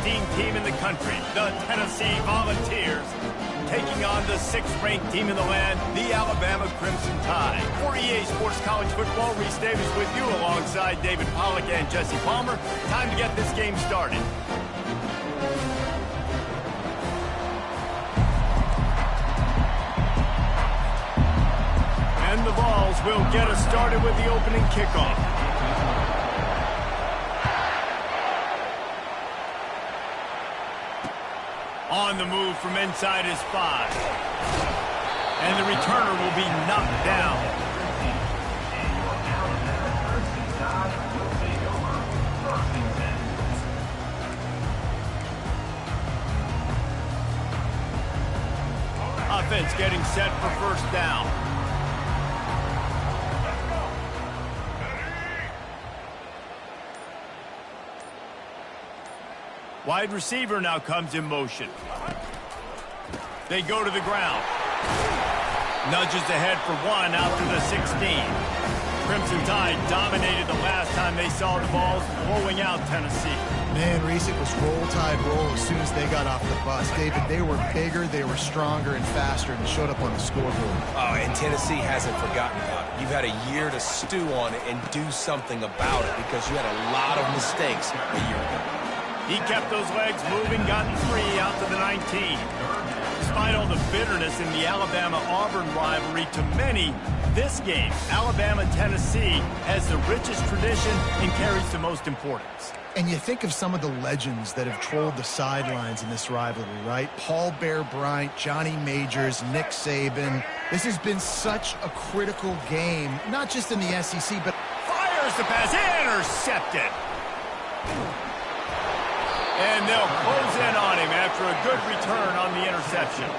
esteemed team in the country, the Tennessee Volunteers, taking on the 6th-ranked team in the land, the Alabama Crimson Tide. For EA Sports College Football, Reese Davis with you alongside David Pollack and Jesse Palmer. Time to get this game started. And the Vols will get us started with the opening kickoff. On the move from inside his 5. And the returner will be knocked down. Offense getting set for first down. Wide receiver now comes in motion. They go to the ground. Nudges ahead for 1 out to the 16. Crimson Tide dominated the last time they saw the Vols, blowing out Tennessee. Man, Reese, it was roll tide roll as soon as they got off the bus. David, they were bigger, they were stronger and faster, and showed up on the scoreboard. Oh, and Tennessee hasn't forgotten about it. You've had a year to stew on it and do something about it because you had a lot of mistakes a year ago. He kept those legs moving, gotten free out to the 19. Despite all the bitterness in the Alabama-Auburn rivalry, to many, this game, Alabama-Tennessee, has the richest tradition and carries the most importance. And you think of some of the legends that have trolled the sidelines in this rivalry, right? Paul Bear Bryant, Johnny Majors, Nick Saban. This has been such a critical game, not just in the SEC, but... Fires the pass, intercepted! And they'll close in on him after a good return on the interception.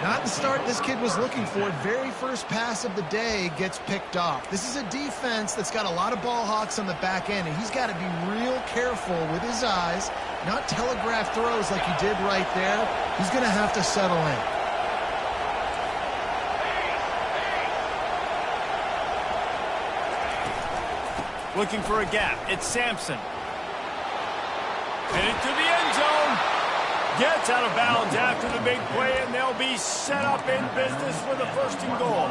Not the start this kid was looking for. Very first pass of the day gets picked off. This is a defense that's got a lot of ball hawks on the back end, and he's got to be real careful with his eyes, not telegraph throws like he did right there. He's going to have to settle in. Looking for a gap. It's Sampson. And into the end zone. Gets out of bounds after the big play, and they'll be set up in business for the 1st and goal.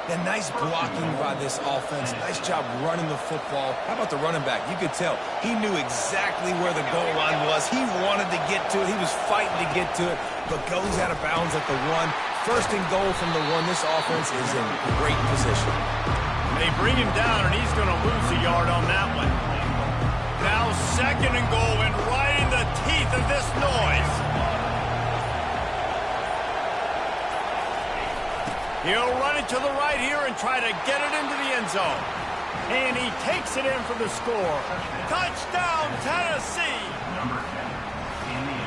And nice blocking by this offense. Nice job running the football. How about the running back? You could tell he knew exactly where the goal line was. He wanted to get to it. He was fighting to get to it, but goes out of bounds at the 1. 1st and goal from the 1. This offense is in great position. They bring him down, and he's going to lose a yard on that one. Now 2nd and goal, and right in the teeth of this noise. He'll run it to the right here and try to get it into the end zone. And he takes it in for the score. Touchdown, Tennessee!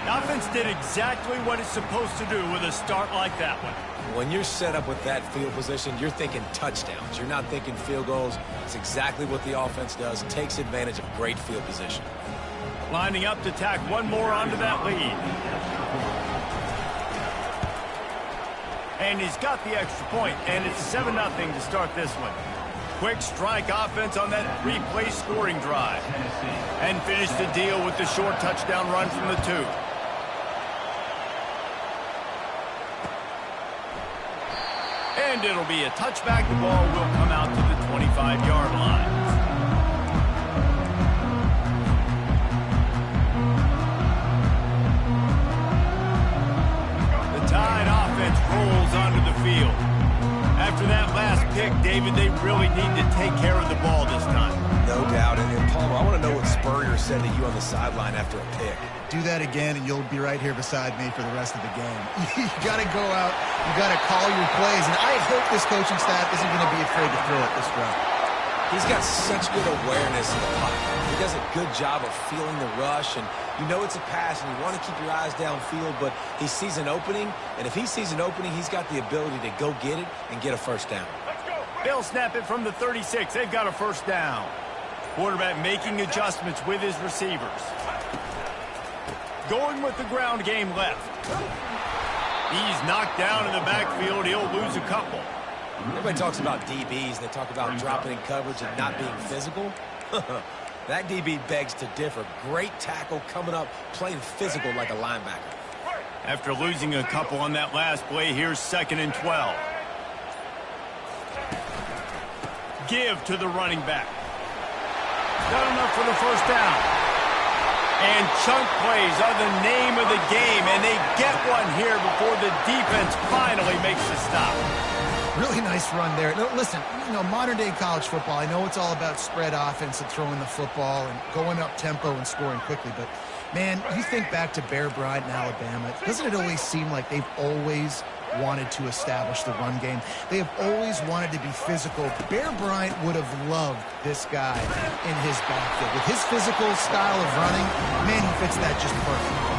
The offense did exactly what it's supposed to do with a start like that one. When you're set up with that field position, you're thinking touchdowns. You're not thinking field goals. It's exactly what the offense does. Takes advantage of great field position. Lining up to tack one more onto that lead. And he's got the extra point, and it's 7-0 to start this one. Quick strike offense on that 3-play scoring drive. And finish the deal with the short touchdown run from the 2. And it'll be a touchback. The ball will come out to the 25-yard line. The Tide offense rolls onto the field. After that last pick, David, they really need to take care of the ball this time. No doubt. And Palmer, I want to know what Spurrier said to you on the sideline after a pick. Do that again, and you'll be right here beside me for the rest of the game. You got to go out. You got to call your plays, and I hope this coaching staff isn't going to be afraid to throw it this route. He's got such good awareness in the pocket. He does a good job of feeling the rush, and you know it's a pass, and you want to keep your eyes downfield, but he sees an opening, and if he sees an opening, he's got the ability to go get it and get a first down. They'll snap it from the 36. They've got a first down. Quarterback making adjustments with his receivers. Going with the ground game left. He's knocked down in the backfield. He'll lose a couple. Everybody talks about DBs. They talk about dropping in coverage and not being physical. That DB begs to differ. Great tackle coming up, playing physical like a linebacker. After losing a couple on that last play, here's 2nd and 12. Give to the running back. Got enough for the first down. And chunk plays are the name of the game, and they get one here before the defense finally makes the stop. Really nice run there. No, listen, modern-day college football, I know it's all about spread offense and throwing the football and going up tempo and scoring quickly, but, man, you think back to Bear Bryant in Alabama, doesn't it always seem like they've always wanted to establish the run game? They have always wanted to be physical. Bear Bryant would have loved this guy in his backfield. With his physical style of running, man, he fits that just perfect.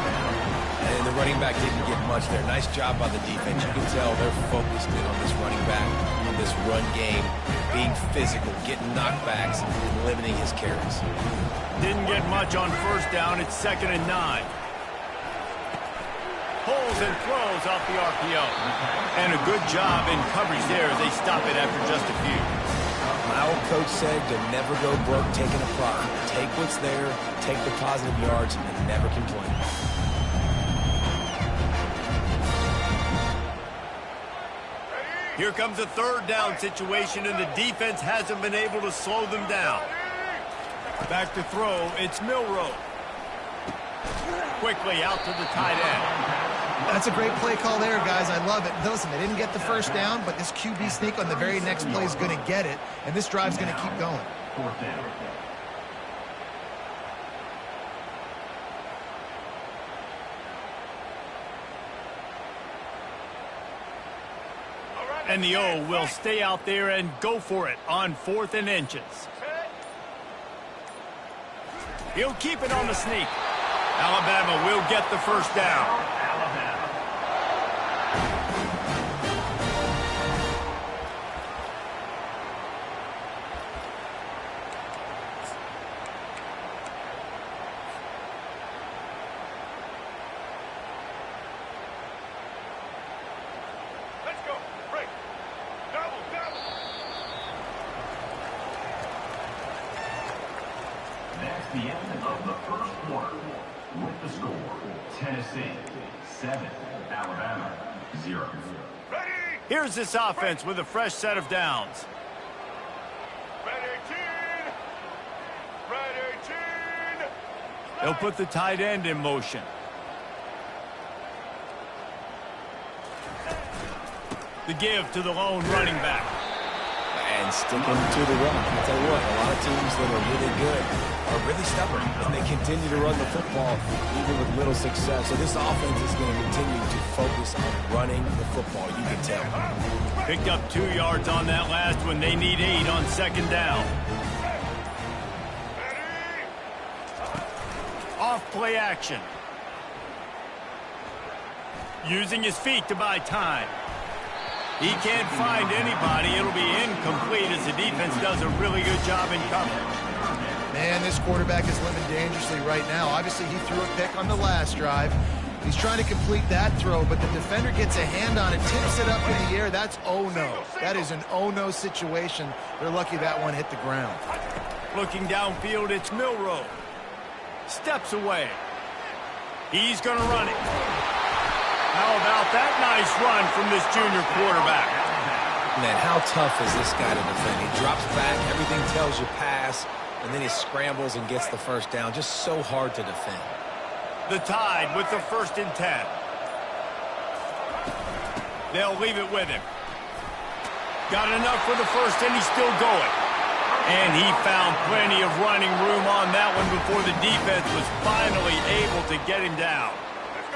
And the running back didn't get much there. Nice job by the defense. You can tell they're focused in on this running back, on this run game, being physical, getting knockbacks, and limiting his carries. Didn't get much on first down. It's 2nd and 9. Pulls and throws off the RPO. And a good job in coverage there as they stop it after just a few. My old coach said you'll never go broke taking a profit. Take what's there, take the positive yards, and never complain. Here comes a 3rd down situation, and the defense hasn't been able to slow them down. Back to throw, it's Milroe. Quickly out to the tight end. That's a great play call there, guys. I love it. Listen, they didn't get the first down, but this QB sneak on the very next play is going to get it, and this drive's going to keep going. 4th down. And the O will stay out there and go for it on 4th and inches. He'll keep it on the sneak. Alabama will get the first down. That's the end of the first quarter. With the score, Tennessee 7, Alabama 0. Here's this offense with a fresh set of downs. They'll put the tight end in motion. The give to the lone running back. And sticking to the run. I'll tell you what, a lot of teams that are really good are really stubborn, and they continue to run the football even with little success. So this offense is going to continue to focus on running the football, you can tell. Picked up 2 yards on that last one. They need 8 on 2nd down. Off play action. Using his feet to buy time. He can't find anybody. It'll be incomplete as the defense does a really good job in coverage. Man, this quarterback is living dangerously right now. Obviously, he threw a pick on the last drive. He's trying to complete that throw, but the defender gets a hand on it, tips it up in the air. That's oh-no. That is an oh-no situation. They're lucky that one hit the ground. Looking downfield, it's Milroe. Steps away. He's going to run it. How about that nice run from this junior quarterback? Man, how tough is this guy to defend? He drops back, everything tells you pass, and then he scrambles and gets the first down. Just so hard to defend. The Tide with the 1st and 10. They'll leave it with him. Got enough for the first, and he's still going. And he found plenty of running room on that one before the defense was finally able to get him down.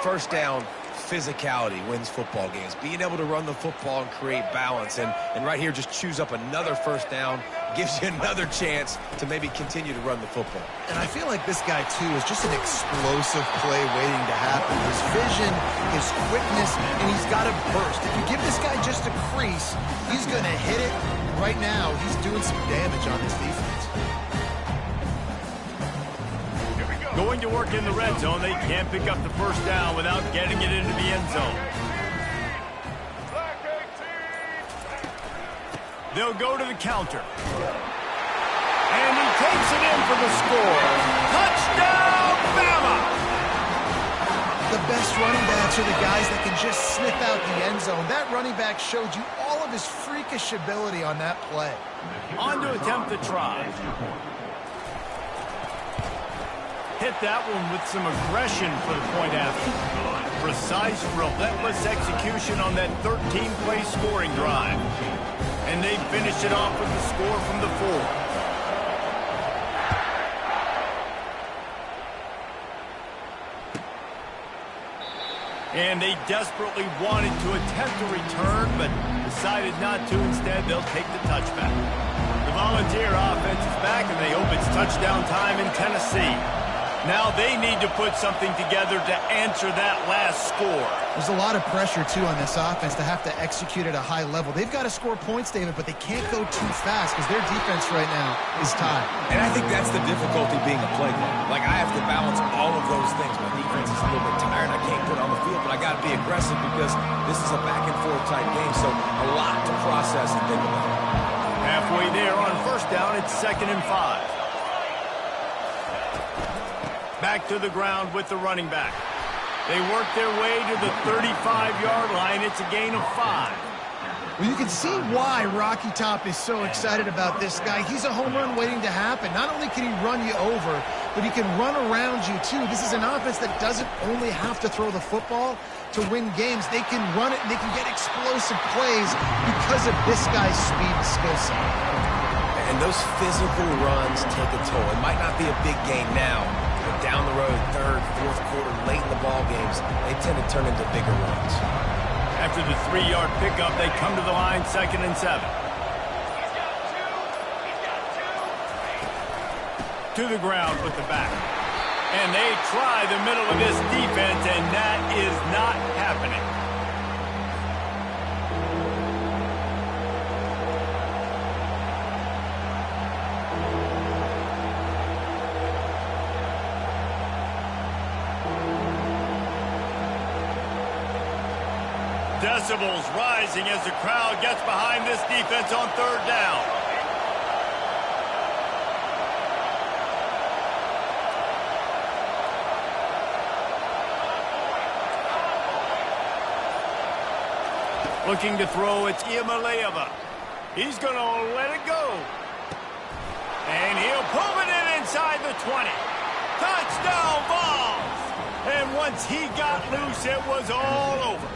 First down, physicality wins football games. Being able to run the football and create balance. And right here, just choose up another first down. Gives you another chance to maybe continue to run the football. And I feel like this guy, too, is just an explosive play waiting to happen. His vision, his quickness, and he's got a burst. If you give this guy just a crease, he's going to hit it. And right now, he's doing some damage on this defense. Going to work in the red zone. They can't pick up the first down without getting it into the end zone. They'll go to the counter. And he takes it in for the score. Touchdown, Bama! The best running backs are the guys that can just sniff out the end zone. That running back showed you all of his freakish ability on that play. On to attempt the try. Hit that one with some aggression for the point after. Precise, relentless execution on that 13-play scoring drive. And they finished it off with the score from the 4. And they desperately wanted to attempt a return, but decided not to. Instead, they'll take the touchback. The Volunteer offense is back, and they hope it's touchdown time in Tennessee. Now they need to put something together to answer that last score. There's a lot of pressure, too, on this offense to have to execute at a high level. They've got to score points, David, but they can't go too fast because their defense right now is tied. And I think that's the difficulty being a play caller. Like, I have to balance all of those things. My defense is a little bit tired. I can't put it on the field, but I got to be aggressive because this is a back-and-forth type game, so a lot to process and think about. Halfway there on first down, it's 2nd and 5. Back to the ground with the running back. They work their way to the 35-yard line. It's a gain of 5. Well, you can see why Rocky Top is so excited about this guy. He's a home run waiting to happen. Not only can he run you over, but he can run around you, too. This is an offense that doesn't only have to throw the football to win games. They can run it, and they can get explosive plays because of this guy's speed and skill set. And those physical runs take a toll. It might not be a big game now, but down the road, 3rd, 4th quarter, late in the ball games, they tend to turn into bigger runs. After the 3-yard pickup, they come to the line, 2nd and 7. To the ground with the back. And they try the middle of this defense, and that is not happening. Decibels rising as the crowd gets behind this defense on 3rd down. Looking to throw, it's Iamaleava. He's going to let it go. And he'll pull it in inside the 20. Touchdown Vols! And once he got loose, it was all over.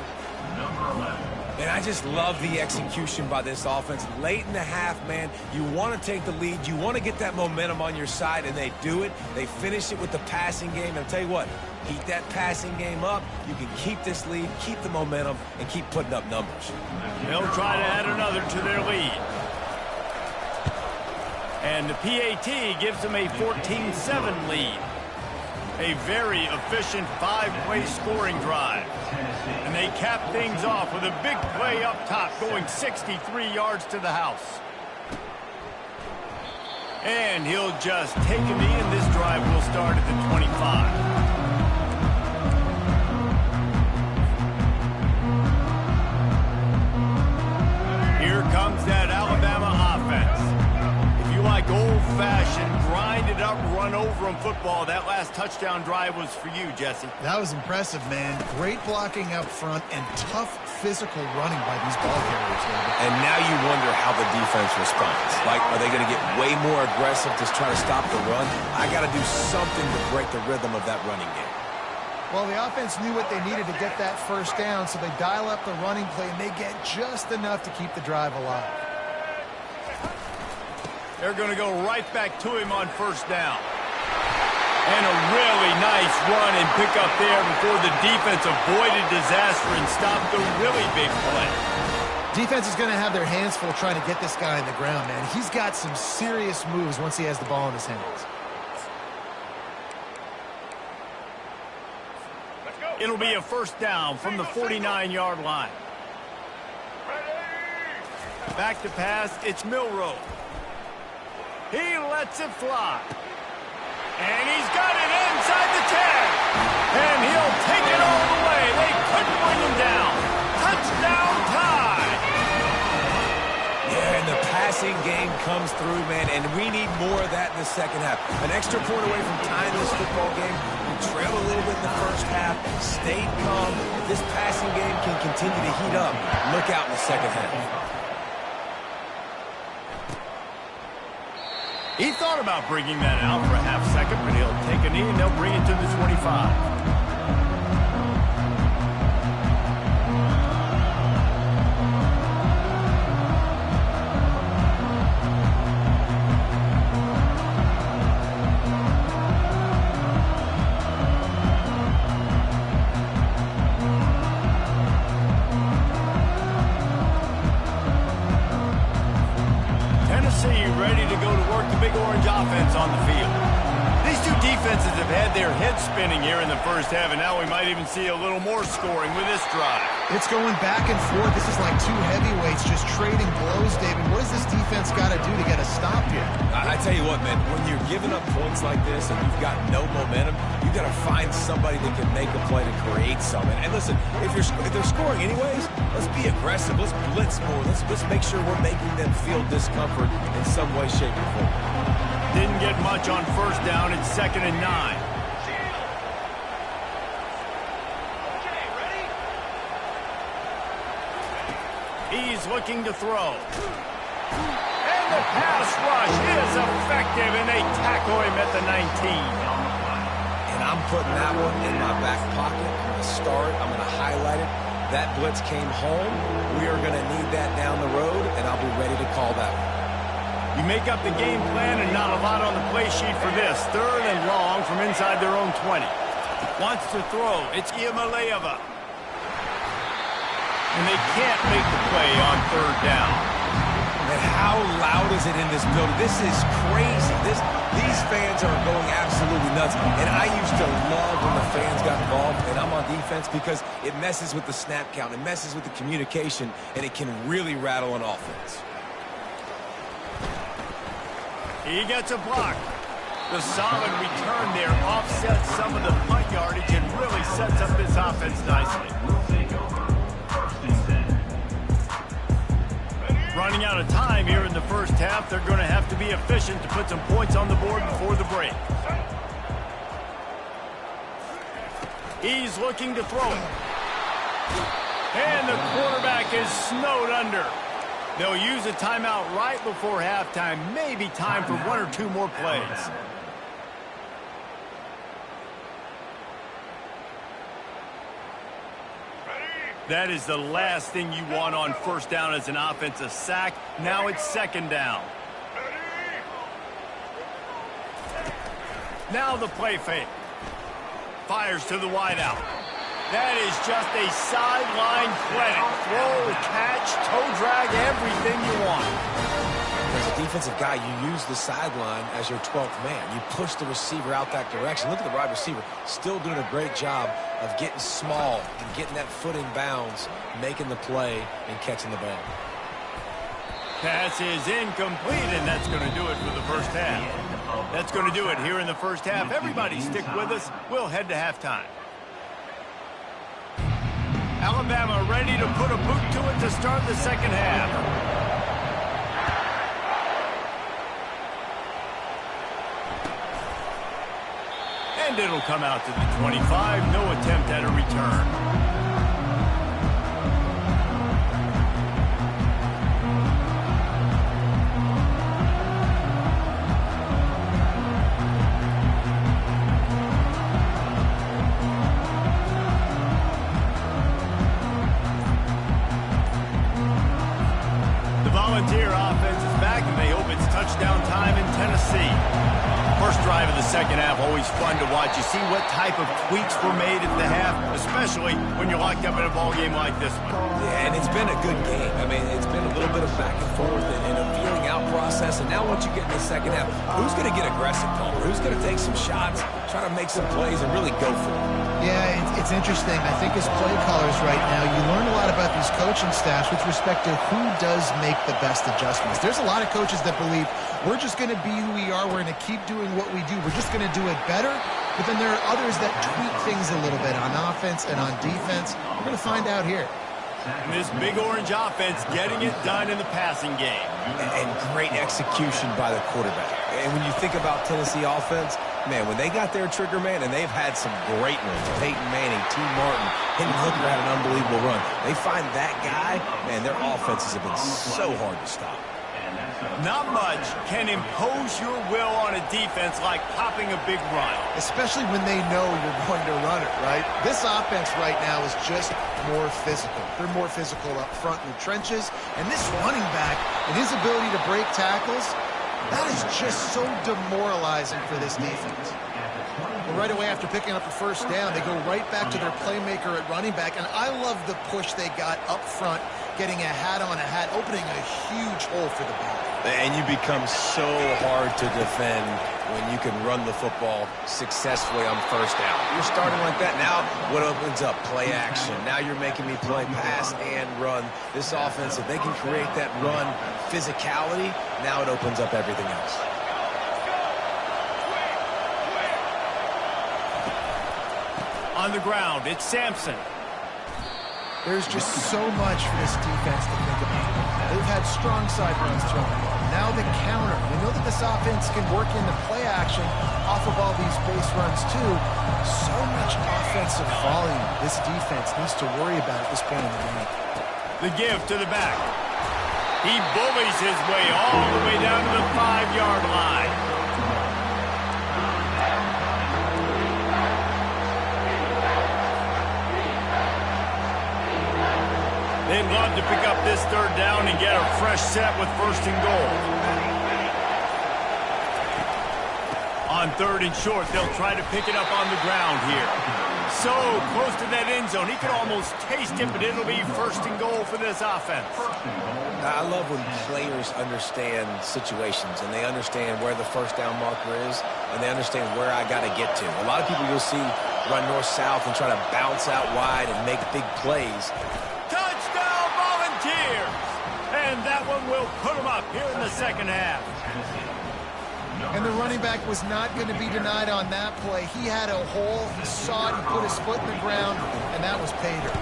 And I just love the execution by this offense. Late in the half, man, you want to take the lead. You want to get that momentum on your side, and they do it. They finish it with the passing game. And I'll tell you what, keep that passing game up. You can keep this lead, keep the momentum, and keep putting up numbers. They'll try to add another to their lead. And the PAT gives them a 14-7 lead. A very efficient 5-play scoring drive. And they cap things off with a big play up top going 63 yards to the house. And he'll just take a knee, and this drive will start at the 25. Here comes that Alabama offense. If you like old-fashioned, grind-it-up, run-over-'em football, that last touchdown drive was for you, Jesse. That was impressive, man. Great blocking up front and tough physical running by these ball carriers, David. And now you wonder how the defense responds. Like, are they going to get way more aggressive to try to stop the run? I got to do something to break the rhythm of that running game. Well, the offense knew what they needed to get that first down, so they dial up the running play, and they get just enough to keep the drive alive. They're going to go right back to him on first down. And a really nice run and pick up there before the defense avoided disaster and stopped the really big play. Defense is going to have their hands full trying to get this guy on the ground, man. He's got some serious moves once he has the ball in his hands. It'll be a first down from the 49-yard line. Back to pass, it's Milroe. He lets it fly. And he's got it inside the 10. And he'll take it all the way. They couldn't bring him down. Touchdown tie. Yeah, and the pass passing game comes through, man, and we need more of that in the second half. An extra point away from tying this football game. We trailed a little bit in the first half, stayed calm. If this passing game can continue to heat up, look out in the second half. He thought about bringing that out for a half second, but he'll take a knee and they'll bring it to the 25. Ready to go to work the big orange offense on the field. These two defenses have had their heads spinning here in the first half, and now we might even see a little more scoring with this drive. It's going back and forth. This is like two heavyweights just trading blows, David. What does this defense got to do to get a stop here? I tell you what, man, when you're giving up points like this and you've got no momentum, you've got to find somebody that can make a play to create something. And listen, if they're scoring anyways, let's be aggressive. Let's blitz more. Let's make sure we're making them feel discomfort in some way, shape, or form. Didn't get much on first down. It's 2nd and 9. He's looking to throw. And the pass rush is effective, and they tackle him at the 19. And I'm putting that one in my back pocket. I'm going to start. I'm going to highlight it. That blitz came home. We are going to need that down the road, and I'll be ready to call that one. You make up the game plan and not a lot on the play sheet for this. 3rd and long from inside their own 20. Wants to throw. It's Iamaleava. And they can't make the play on 3rd down. And how loud is it in this building? This is crazy. These fans are going absolutely nuts. And I used to love when the fans got involved, and I'm on defense because it messes with the snap count. It messes with the communication, and it can really rattle an offense. He gets a block. The solid return there offsets some of the punt yardage and really sets up this offense nicely. Running out of time here in the first half. They're going to have to be efficient to put some points on the board before the break. He's looking to throw it. And the quarterback is snowed under. They'll use a timeout right before halftime. Maybe time for 1 or 2 more plays. That is the last thing you want on first down as an offensive sack. Now it's 2nd down. Now the play fake. Fires to the wideout. That is just a sideline credit. Throw, catch, toe drag, everything you want. As a defensive guy, you use the sideline as your 12th man. You push the receiver out that direction. Look at the wide receiver. Still doing a great job of getting small and getting that foot in bounds, making the play, and catching the ball. Pass is incomplete, and that's going to do it for the first half. That's going to do it here in the first half. Everybody stick with us. We'll head to halftime. Alabama ready to put a boot to it to start the second half. And it'll come out to the 25. No attempt at a return. Volunteer offense is back, and they hope it's touchdown time in Tennessee. First drive of the second half, always fun to watch. You see what type of tweaks were made at the half, especially when you're locked up in a ball game like this one. Yeah, and it's been a good game. I mean, it's been a little bit of back and forth and a feeling out process. And now once you get in the second half, who's going to get aggressive, Palmer? Who's going to take some shots, try to make some plays, and really go for it? Yeah, it's interesting. I think as play callers right now, you learn a lot about these coaching staffs with respect to who does make the best adjustments. There's a lot of coaches that believe we're just going to be who we are. We're going to keep doing what we do. We're just going to do it better. But then there are others that tweak things a little bit on offense and on defense. We're going to find out here. And this big orange offense getting it done in the passing game. And great execution by the quarterback. And when you think about Tennessee offense, man, when they got their trigger man, and they've had some great ones, Peyton Manning, T. Martin, Hendon Hooker had an unbelievable run. They find that guy, man, their offenses have been so hard to stop. Not much can impose your will on a defense like popping a big run. Especially when they know you're going to run it, right? This offense right now is just more physical. They're more physical up front in the trenches. And this running back and his ability to break tackles, that is just so demoralizing for this defense. Well, right away after picking up the first down, they go right back to their playmaker at running back. And I love the push they got up front, getting a hat on a hat, opening a huge hole for the ball. And you become so hard to defend when you can run the football successfully on first down. You're starting like that. Now what opens up? Play action. Now you're making me play pass and run. This offense, if they can create that run physicality, now it opens up everything else. On the ground, it's Sampson. There's just so much for this defense to think about. They've had strong side runs thrown. Now the counter. We know that this offense can work in the play action off of all these base runs too. So much offensive volume this defense needs to worry about at this point in the game. The give to the back. He bullies his way all the way down to the 5-yard line. They'd love to pick up this third down and get a fresh set with first and goal. On third and short, they'll try to pick it up on the ground here. So close to that end zone, he could almost taste it, but it'll be first and goal for this offense. I love when players understand situations and they understand where the first down marker is and they understand where I got to get to. A lot of people you'll see run north-south and try to bounce out wide and make big plays. Touchdown, Volunteers! And that one will put them up here in the second half. And the running back was not going to be denied on that play. He had a hole, he saw it, he put his foot in the ground, and that was pay dirt.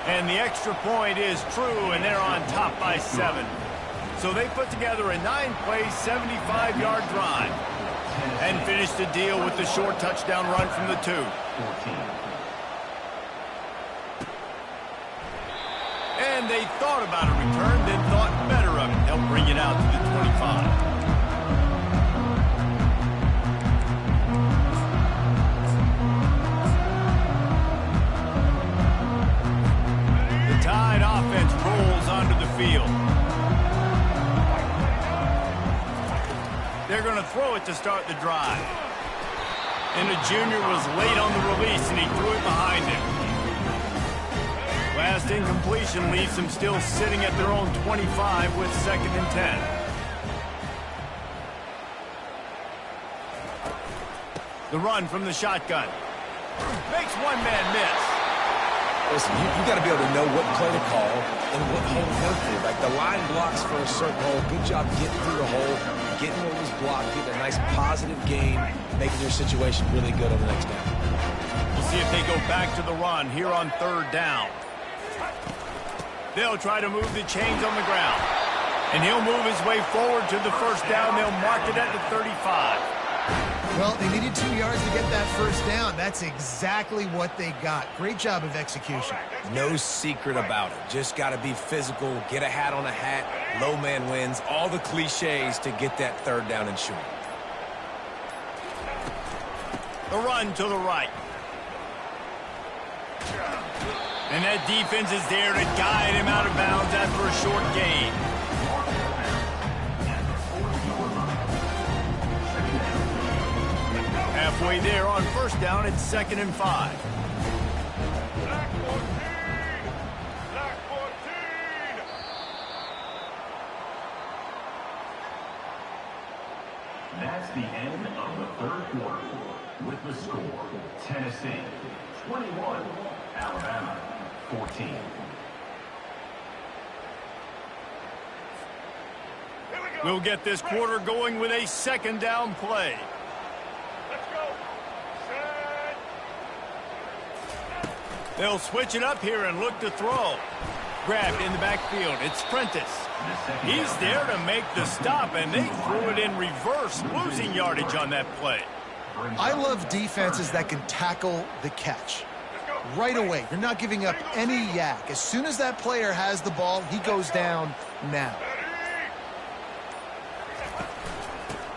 And the extra point is true, and they're on top by 7. So they put together a 9-play, 75-yard drive and finished the deal with the short touchdown run from the 2. And they thought about a return, then thought better of it. They'll bring it out to the 25. Tide offense rolls onto the field. They're going to throw it to start the drive. And the junior was late on the release, and he threw it behind him. Last incompletion leaves them still sitting at their own 25 with 2nd and 10. The run from the shotgun. Makes one man miss. Listen, you got to be able to know what play to call and what hole to go through. Like the line blocks for a certain hole. Good job getting through the hole, getting what was blocked, getting a nice positive gain, making your situation really good on the next down. We'll see if they go back to the run here on 3rd down. They'll try to move the chains on the ground. And he'll move his way forward to the first down. They'll mark it at the 35. Well, they needed 2 yards to get that first down. That's exactly what they got. Great job of execution. No secret about it. Just got to be physical, get a hat on a hat, low man wins, all the cliches to get that 3rd down and short. The run to the right. And that defense is there to guide him out of bounds after a short gain. Halfway there on first down, it's 2nd and 5. Black 14! Black 14! That's the end of the 3rd quarter. With the score, Tennessee 21, Alabama 14. We'll get this quarter going with a 2nd down play. They'll switch it up here and look to throw. Grabbed in the backfield. It's Prentice. He's there to make the stop, and they threw it in reverse, losing yardage on that play. I love defenses that can tackle the catch. Right away, you're not giving up any yak. As soon as that player has the ball, he goes down now.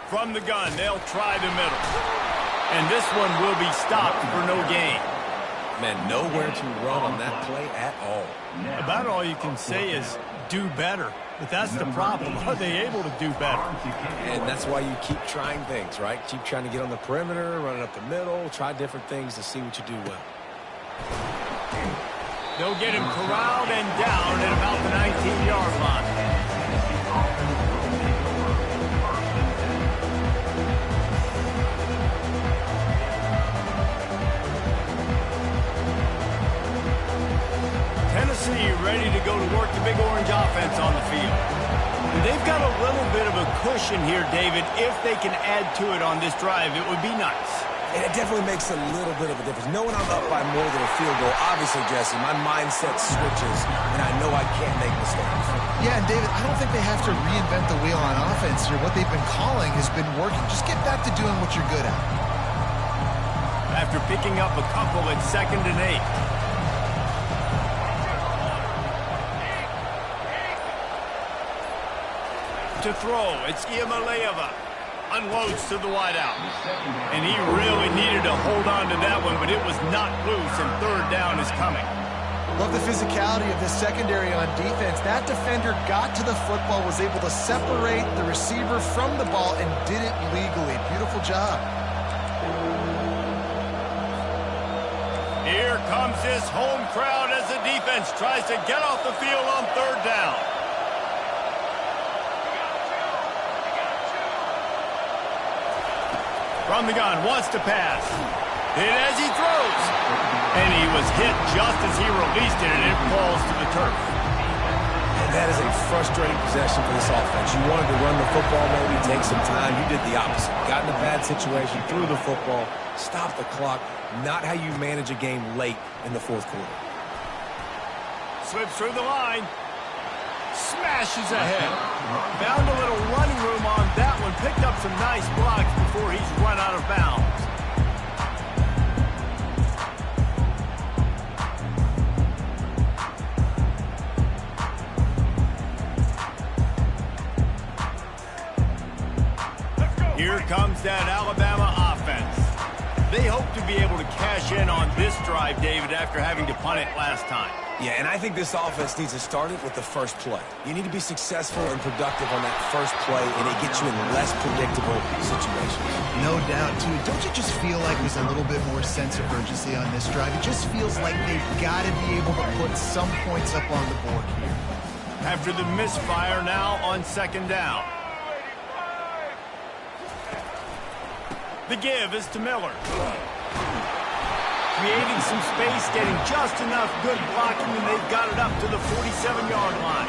From the gun, they'll try the middle. And this one will be stopped for no gain. Man, nowhere to run on that play at all. About all you can say is do better. But that's the problem. Are they able to do better? And that's why you keep trying things, right? Keep trying to get on the perimeter, running up the middle, try different things to see what you do well. They'll get him corralled and down at about the 19-yard line. Tennessee ready to go to work the big orange offense on the field. And they've got a little bit of a cushion here, David. If they can add to it on this drive, it would be nice. And it definitely makes a little bit of a difference. Knowing I'm up by more than a field goal, obviously, Jesse, my mindset switches, and I know I can't make mistakes. Yeah, and David, I don't think they have to reinvent the wheel on offense here. What they've been calling has been working. Just get back to doing what you're good at. After picking up a couple at 2nd and 8. To throw, it's Iamaleava. Unloads to the wideout. And he really needed to hold on to that one, but it was not loose, and 3rd down is coming. Love the physicality of this secondary on defense. That defender got to the football, was able to separate the receiver from the ball, and did it legally. Beautiful job. Here comes this home crowd as the defense tries to get off the field on 3rd down. From the gun, wants to pass. Hit as he throws. And he was hit just as he released it, and it falls to the turf. And that is a frustrating possession for this offense. You wanted to run the football, maybe take some time. You did the opposite. Got in a bad situation, threw the football, stopped the clock. Not how you manage a game late in the 4th quarter. Slips through the line. Smashes ahead. Found a little running room on that one. Picked up some nice blocks before he's run out of bounds. Here comes that Alabama offense. They hope to be able to cash in on this drive, David, after having to punt it last time. Yeah, and I think this offense needs to start it with the first play. You need to be successful and productive on that first play, and it gets you in less predictable situations. No doubt, too. Don't you just feel like there's a little bit more sense of urgency on this drive? It just feels like they've got to be able to put some points up on the board here. After the misfire, now on 2nd down. The give is to Miller. Creating some space, getting just enough good blocking, and they've got it up to the 47-yard line.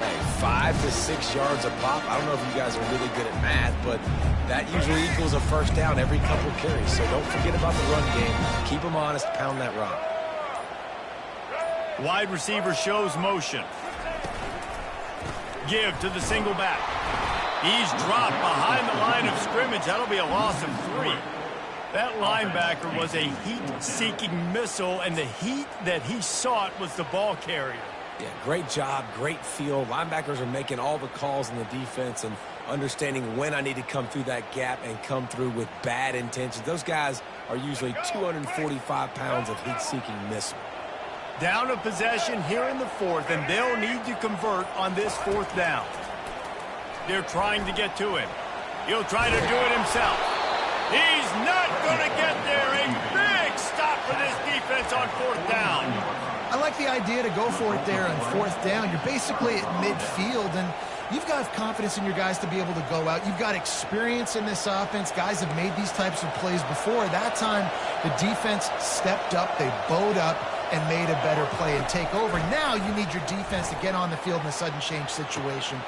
Hey, 5 to 6 yards a pop. I don't know if you guys are really good at math, but that usually equals a 1st down every couple carries. So don't forget about the run game. Keep them honest, pound that rock. Wide receiver shows motion. Give to the single back. He's dropped behind the line of scrimmage. That'll be a loss of 3. That linebacker was a heat-seeking missile, and the heat that he sought was the ball carrier. Yeah, great job, great feel. Linebackers are making all the calls in the defense and understanding when I need to come through that gap and come through with bad intentions. Those guys are usually 245 pounds of heat-seeking missile. Down a possession here in the 4th, and they'll need to convert on this 4th down. They're trying to get to him. He'll try to do it himself. He's not going to get there. A big stop for this defense on 4th down. I like the idea to go for it there on 4th down. You're basically at midfield, and you've got confidence in your guys to be able to go out. You've got experience in this offense. Guys have made these types of plays before. That time, the defense stepped up. They bowed up and made a better play and take over. Now you need your defense to get on the field in a sudden change situation.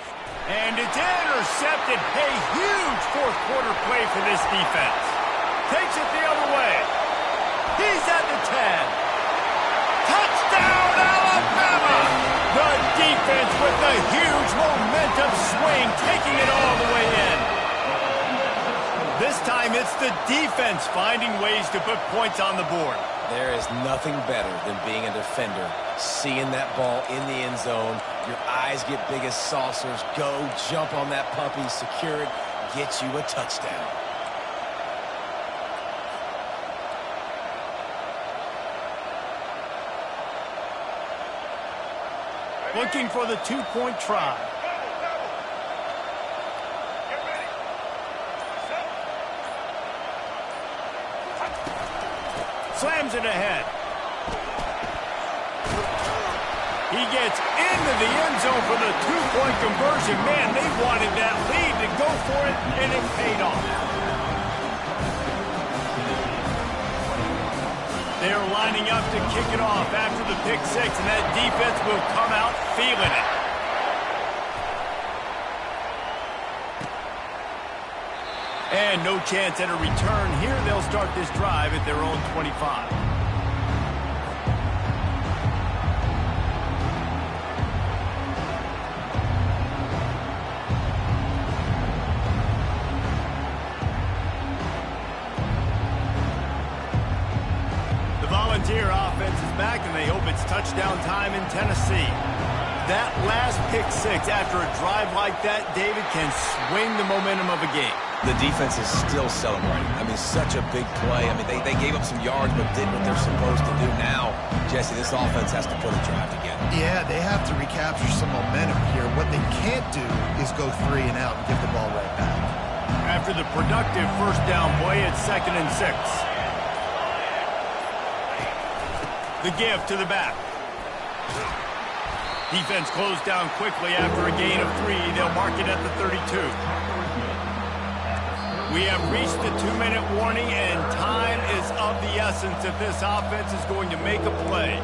And it's intercepted. A huge 4th quarter play for this defense. Takes it the other way. He's at the 10. a huge momentum swing, taking it all the way in. This time it's the defense finding ways to put points on the board. There is nothing better than being a defender. Seeing that ball in the end zone, your eyes get big as saucers. Go, jump on that puppy, secure it, get you a touchdown. Looking for the two-point try. Get ready. Set. Slams it ahead. He gets into the end zone for the two-point conversion. Man, they wanted that lead to go for it, and it paid off. They're lining up to kick it off after the pick six, and that defense will come out feeling it. And no chance at a return here. They'll start this drive at their own 25. Volunteer offense is back, and they hope it's touchdown time in Tennessee. That last pick six after a drive like that, David, can swing the momentum of a game. The defense is still celebrating. I mean, such a big play. I mean, they gave up some yards but did what they're supposed to do. Now, Jesse, this offense has to put a drive together. Yeah, they have to recapture some momentum here. What they can't do is go 3 and out and give the ball right back. After the productive first down play, it's 2nd and 6. The give to the back. Defense closed down quickly after a gain of 3. They'll mark it at the 32. We have reached the 2-minute warning, and time is of the essence if this offense is going to make a play.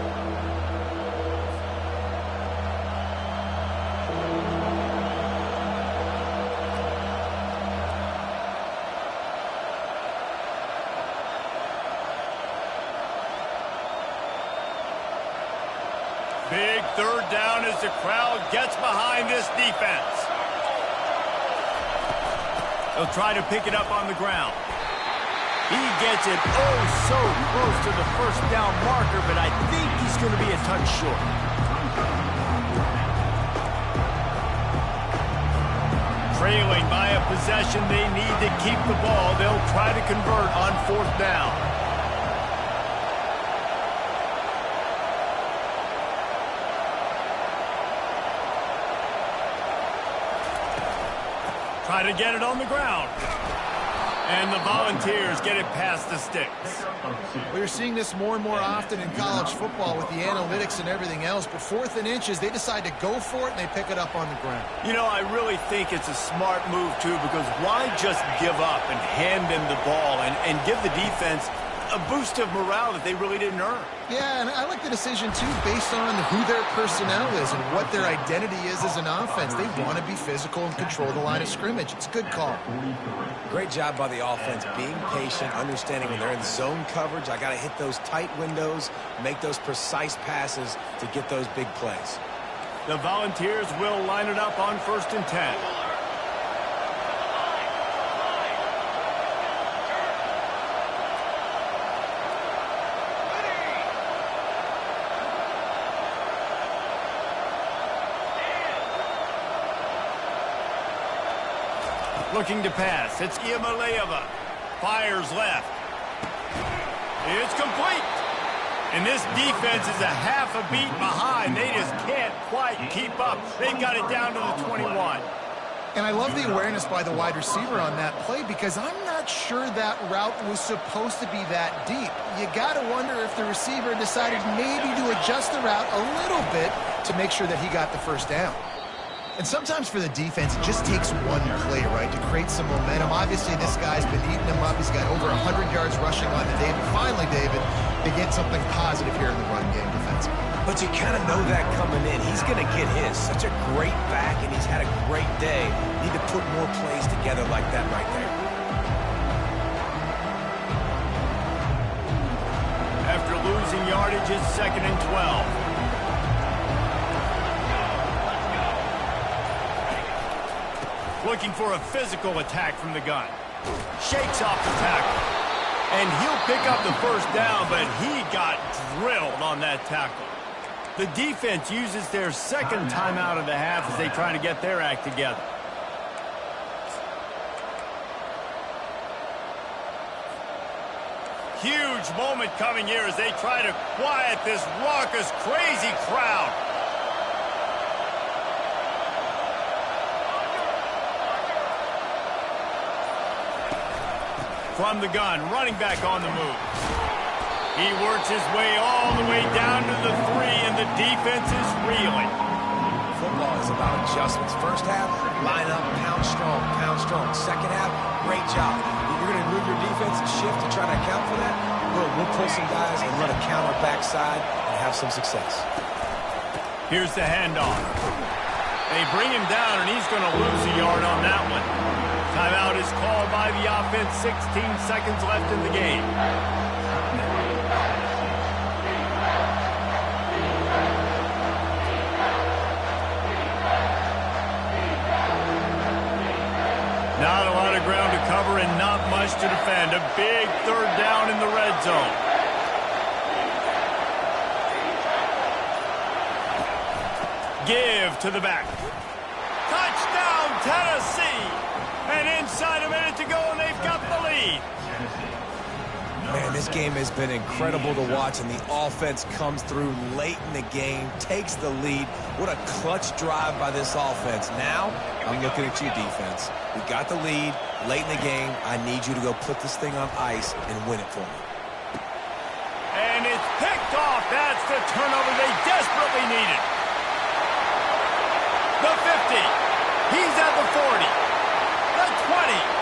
Big third down as the crowd gets behind this defense. They'll try to pick it up on the ground. He gets it oh so close to the first down marker, but I think he's going to be a touch short. Trailing by a possession, they need to keep the ball. They'll try to convert on 4th down. Try to get it on the ground. And the Volunteers get it past the sticks. We're seeing this more and more often in college football with the analytics and everything else, but 4th and inches, they decide to go for it, and they pick it up on the ground. You know, I really think it's a smart move, too, because why just give up and hand them the ball and give the defense a boost of morale that they really didn't earn? Yeah, and I like the decision, too, based on who their personnel is and what their identity is as an offense. They want to be physical and control the line of scrimmage. It's a good call. Great job by the offense, being patient, understanding when they're in zone coverage, I got to hit those tight windows, make those precise passes to get those big plays. The Volunteers will line it up on 1st and 10. Looking to pass. It's Iamaleava. Fires left. It's complete. And this defense is a half a beat behind. They just can't quite keep up. They've got it down to the 21. And I love the awareness by the wide receiver on that play because I'm not sure that route was supposed to be that deep. You got to wonder if the receiver decided maybe to adjust the route a little bit to make sure that he got the first down. And sometimes for the defense, it just takes one play, right, to create some momentum. Obviously, this guy's been eating them up. He's got over 100 yards rushing on the day. But finally, David, they get something positive here in the run game defensively. But you kind of know that coming in. He's going to get his. Such a great back, and he's had a great day. Need to put more plays together like that right there. After losing yardage, it's 2nd and 12. looking for a physical attack from the gun. Shakes off the tackle. And he'll pick up the first down, but he got drilled on that tackle. The defense uses their second timeout of the half as they try to get their act together. Huge moment coming here as they try to quiet this raucous, crazy crowd. From the gun, running back on the move. He works his way all the way down to the 3, and the defense is reeling. Football is about adjustments. First half, line up, pound strong. Second half, great job. If you're going to move your defense and shift to try to account for that, we'll pull some guys and run a counter backside and have some success. Here's the handoff. They bring him down, and he's going to lose a yard on that one. Timeout is called by the offense. 16 seconds left in the game. Not a lot of ground to cover and not much to defend. A big third down in the red zone. Give to the back. Touchdown, Tennessee! And inside a minute to go, and they've got the lead. Man, this game has been incredible to watch, and the offense comes through late in the game, takes the lead. What a clutch drive by this offense. Now, I'm looking at you, defense. We got the lead late in the game. I need you to go put this thing on ice and win it for me. And it's picked off. That's the turnover they desperately needed. The 50. He's at the 40. The 20.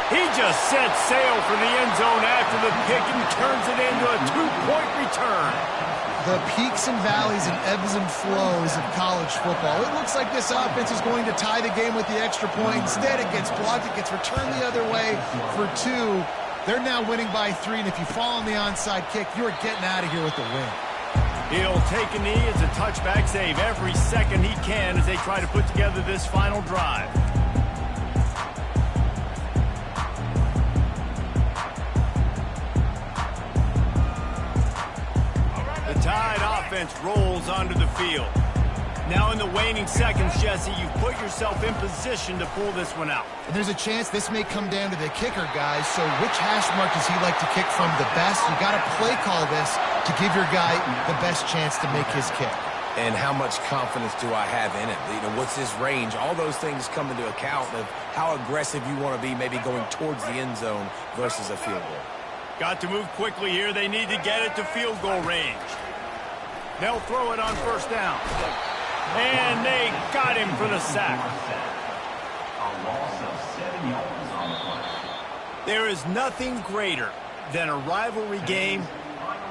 He just sets sail for the end zone after the pick and turns it into a 2-point return. The peaks and valleys and ebbs and flows of college football. It looks like this offense is going to tie the game with the extra point. Instead, it gets blocked. It gets returned the other way for 2. They're now winning by 3, and if you fall on the onside kick, you're getting out of here with the win. He'll take a knee as a touchback save every second he can as they try to put together this final drive. Tide offense rolls onto the field. Now in the waning seconds, Jesse, you've put yourself in position to pull this one out. And there's a chance this may come down to the kicker, guys. So which hash mark does he like to kick from the best? You got to play call this to give your guy the best chance to make his kick. And how much confidence do I have in it? You know, what's his range? All those things come into account of how aggressive you want to be, maybe going towards the end zone versus a field goal. Got to move quickly here. They need to get it to field goal range. They'll throw it on first down. And they got him for the sack. A loss of 7 yards on the play. There is nothing greater than a rivalry game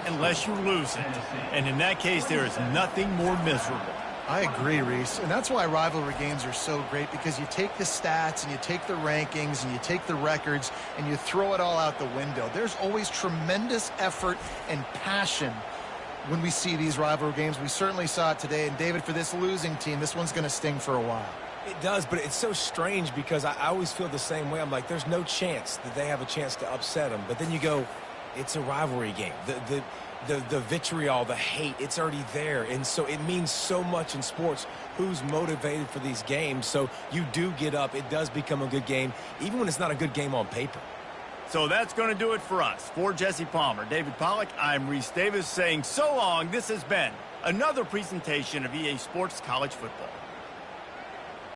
unless you lose it. And in that case, there is nothing more miserable. I agree, Reese. And that's why rivalry games are so great, because you take the stats and you take the rankings and you take the records and you throw it all out the window. There's always tremendous effort and passion when we see these rivalry games. We certainly saw it today. And, David, for this losing team, this one's going to sting for a while. It does, but it's so strange because I always feel the same way. I'm like, there's no chance that they have a chance to upset them. But then you go, it's a rivalry game. The vitriol, the hate, it's already there. And so it means so much in sports who's motivated for these games. So you do get up. It does become a good game, even when it's not a good game on paper. So that's going to do it for us. For Jesse Palmer, David Pollack, I'm Reese Davis saying so long. This has been another presentation of EA Sports College Football.